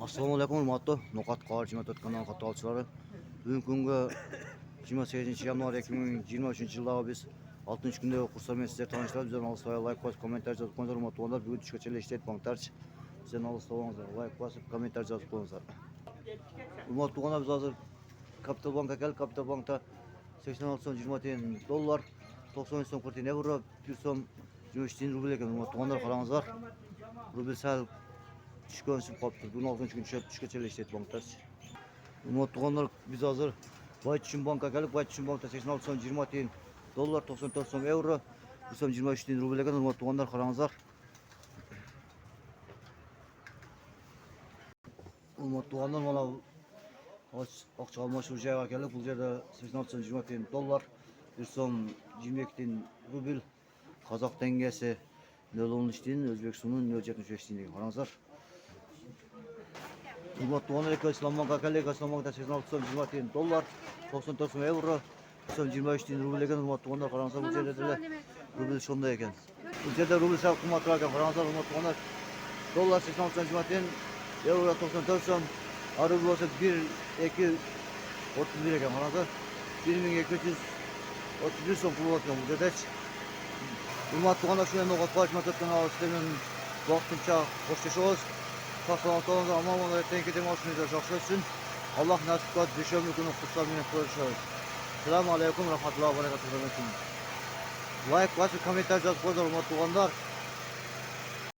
Assalamualaikum урматтуу Ноқат Қаржы каналының қатысушылары. Бүгінгі күнгі 28 январь 2023 жылдағы біз 6 күндегі курстармен сіздер таныштырабыз. Бізден алыстабай лайк басып, комментарий жазып қойыңыздар. Урматтуулар, бүгін түшкө чейин иштейт банктарчы. Бізден алыстабаңыздар, лайк басып, комментарий жазып қойыңыздар. Урматтуулар, біз азыр Капитал банкка келдік. Капитал банкта 86 сом 20 тиын доллар, 90 сом 40 евро, 1 сом 23 тиын рубль екен. Урматтуулар, қараңыздар. Рубль сәл түшкөн үшін қалып тұр. Бүгін 6 күн түшкө чейин иштейт банктарчы. Урматтуулар, біз азыр Байчүн банкка келдік. Байчүн банкта 86 сом 20 тиын доллар, 94 сом евро, 1 сом 23 тиын рубль екен. Урматтуулар, қараңыздар. Урматтуулар, мына акча алмашуу жайга келдик. Бул жерде 86 сом 20 тиын доллар, 1 сом 22 тиын рубль, казак теңгеси 0,13 тиын, өзбек сумунун 0,75 тиын деген караңыздар. Урматтуулар, Ислам банкка келдик. Ислам банкта 86 сом 20 тиын доллар, 94 сом евро, 1 сом 23 тиын рубль екен. Урматтуулар, караңыздар, бул жерде деле рубль ошондой екен. Бул жерде рубль сәл кымбатыраак екен. Караңыздар, урматтуулар, доллар 86 сом 20 тиын, евро 94 сом, рубль болсо 1,2 31 екен. Караңыздар, 1231 сом пул болот екен бул жердечи. Урматтуулар, ушундай Ноқат Қаржы каналы сиздермен убактынча коштошобуз. Sağ olun, amman olun, tenkete maaşınızda жақсы өтсін. Allah nasip qiladi, dushanba kuni kurslar bilan ko'rishamiz. Assalomu alaykum, rahmatullohi va barakatuh. Like, kommentar yozib qo'yinglar, hurmatli